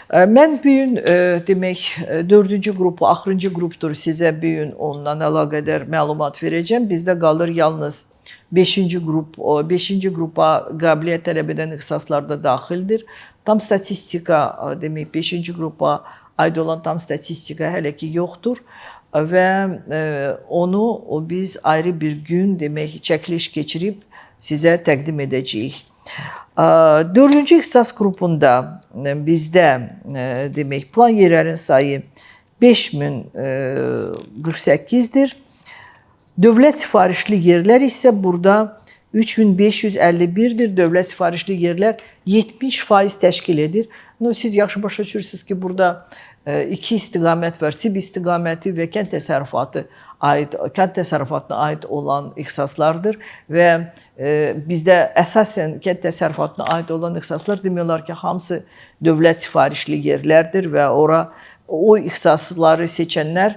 Mən bu gün demək 4-cü qrupu, axırıncı qrupdur sizə bu gün ondan əlaqədar məlumat verəcəm. Bizdə qalır yalnız 5-ci qrup. 5-ci qrupa qabiliyyət tələb edən ixtisaslar da daxildir. Tam statistika demək 5-ci qrupa aid olan tam statistika hələ ki yoxdur və onu biz ayrı bir gün demək çəkiliş keçirib sizə təqdim edəcəyik. 4-cü ixtisas qrupunda bizdə demək plan yerlərin sayı 5048-dir. Dövlət sifarişli yerlər isə burada 3551-dir. Dövlət sifarişli yerlər 70% təşkil edir. Siz yaxşı başa düşürsünüz ki, burada iki istiqamət var. Tibb istiqaməti və kənd təsərrüfatına aid olan ixtisaslardır və bizdə əsasən kənd təsərrüfatına aid olan ixtisaslar demək olar ki, hamısı dövlət sifarişli yerlərdir və o ixtisasları seçənlər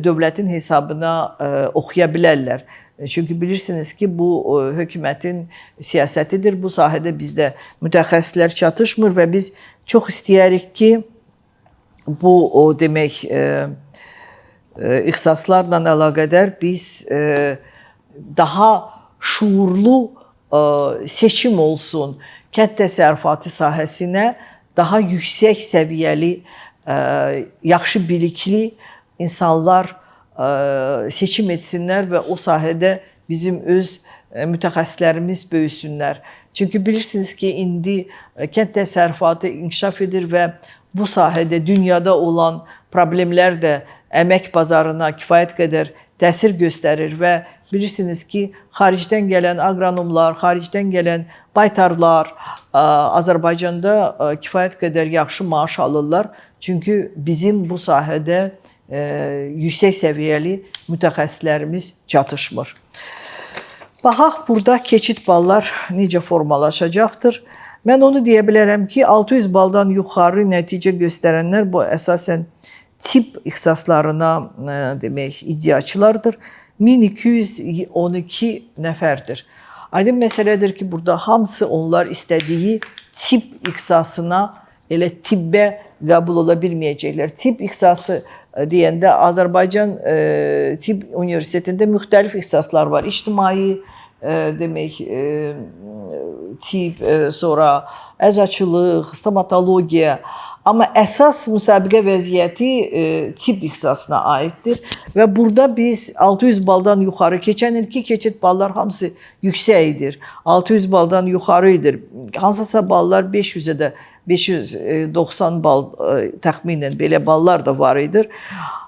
dövlətin hesabına oxuya bilərlər. Çünki bilirsiniz ki, bu hökumətin siyasətidir. Bu sahədə bizdə mütəxəssislər çatışmır və biz çox istəyərik ki, bu demək ixtisaslarla əlaqədar biz daha şuurlu seçim olsun. Kənd təsərrüfatı sahəsinə daha yüksək səviyyəli, yaxşı bilikli insanlar seçim etsinlər və o sahədə bizim öz mütəxəssislərimiz böyüsünlər. Çünki bilirsiniz ki, indi kənd təsərrüfatı inkişaf edir və bu sahədə dünyada olan problemlər də əmək bazarına kifayət qədər təsir göstərir və bilirsiniz ki, xaricdən gələn aqronomlar, xaricdən gələn baytarlar Azərbaycanda kifayət qədər yaxşı maaş alırlar. Çünki bizim bu sahədə yüksək səviyyəli mütəxəssislərimiz çatışmır. Baxaq, burada keçid ballar necə formalaşacaqdır. Mən onu deyə bilərəm ki, 600 baldan yuxarı nəticə göstərənlər bu əsasən tibb ixtisaslarına demək iddiaçılardır. 1212 nəfərdir. Aydın məsələdir ki, burada hamısı onlar istədiyi tibb ixtisasına elə tibbə qəbul ola bilməyəcəklər. Tibb ixtisası deyəndə Azərbaycan Tibb Universitetində müxtəlif ixtisaslar var. İctimai demək tibb, sonra əzaçılıq, stomatologiya. Amma əsas müsabiqə vəziyyəti tibb ixtisasına aiddir və burada biz 600 baldan yuxarı, keçən ilki keçid ballar hamısı yüksəkdir. 600 baldan yuxarıdır. Hansısa ballar 500-ə də 590 bal təxminən belə ballar da var idi.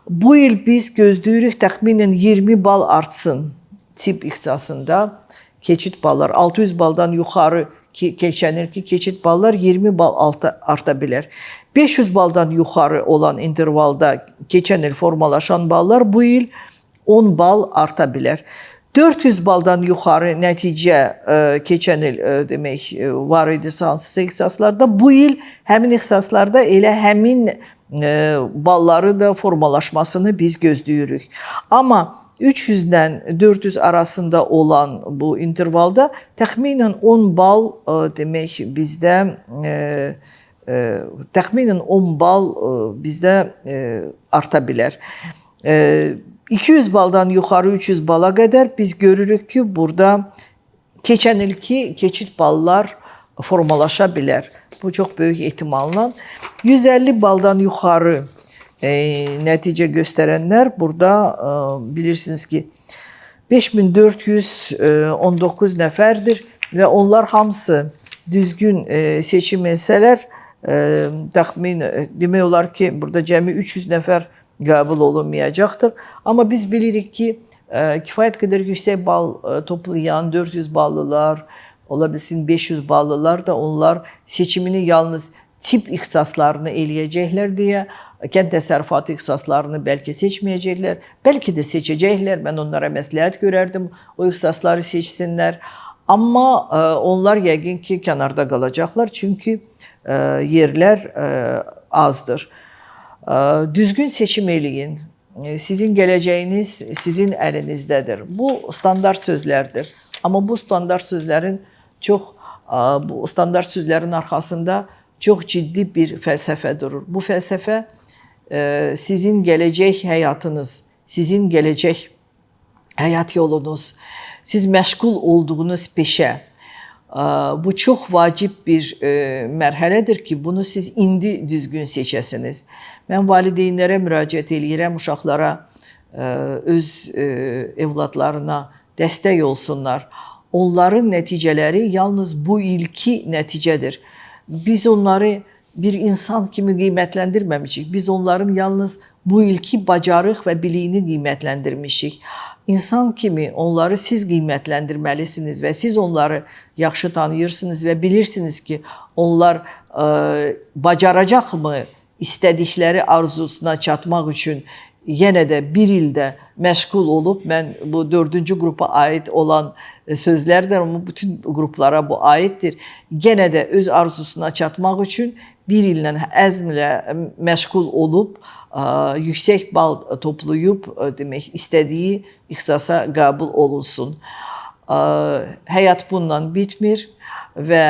Bu il biz gözləyirik təxminən 20 bal artsın tibb ixtisasında keçid ballar. 600 baldan yuxarı keçən ilki keçid ballar 20 bal arta bilər. 500 baldan yuxarı olan intervalda keçən il formalaşan ballar bu il 10 bal arta bilər. 400 baldan yuxarı nəticə keçən il demək var idi hansısa ixtisaslarda. Bu il həmin ixtisaslarda elə həmin balları da formalaşmasını biz gözləyirik. Amma 300-dən 400 arasında olan bu intervalda təxminən 10 bal demək bizdə təxminən 10 bal bizdə arta bilər. 200 baldan yuxarı 300 bala qədər biz görürük ki, burada keçən ilki keçid ballar formalaşa bilər. Bu çox böyük ehtimalla. 150 baldan yuxarı nəticə göstərənlər burada bilirsiniz ki 5419 nəfərdir və onlar hamısı düzgün seçim etsələr təxmin demək olar ki, burada cəmi 300 nəfər qəbul olunmayacaqdır. Amma biz bilirik ki, kifayət qədər yüksək bal toplayan 400 ballılar, ola bilsin 500 ballılar da onlar seçimini yalnız tibb ixtisaslarını eləyəcəklər deyə kənd təsərrüfatı ixtisaslarını bəlkə seçməyəcəklər, bəlkə də seçəcəklər. Mən onlara məsləhət görərdim, o ixtisasları seçsinlər. Amma onlar yəqin ki, kənarda qalacaqlar, çünki yerlər azdır. Düzgün seçim eləyin. Sizin gələcəyiniz sizin əlinizdədir. Bu standart sözlərdir. Amma bu standart sözlərin arxasında çox ciddi bir fəlsəfə durur. Bu fəlsəfə sizin gələcək həyatınız, sizin gələcək həyat yolunuz, siz məşğul olduğunuz peşə. Bu çox vacib bir mərhələdir ki, bunu siz indi düzgün seçəsiniz. Mən valideynlərə müraciət eləyirəm, uşaqlara, öz evladlarına dəstək olsunlar. Onların nəticələri yalnız bu ilki nəticədir. Biz onları bir insan kimi qiymətləndirməmişik. Biz onların yalnız bu ilki bacarıq və biliyini qiymətləndirmişik. İnsan kimi onları siz qiymətləndirməlisiniz və siz onları yaxşı tanıyırsınız və bilirsiniz ki, onlar bacaracaqmı istədikləri arzusuna çatmaq üçün yenə də bir ildə məşğul olub, mən bu 4-cü qrupa aid olan sözlərdir, amma bütün qruplara bu aiddir. Yenə də öz arzusuna çatmaq üçün bir illə əzmlə məşğul olub, yüksək bal toplayıb, demək, istədiyi ixtisasa qəbul olunsun. Həyat bununla bitmir və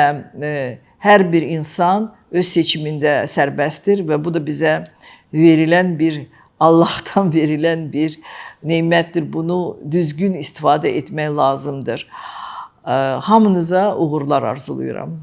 hər bir insan öz seçimində sərbəstdir və bu da bizə verilən bir, Allahdan verilən bir nemətdir. Bunu düzgün istifadə etmək lazımdır. Hamınıza uğurlar arzulayıram.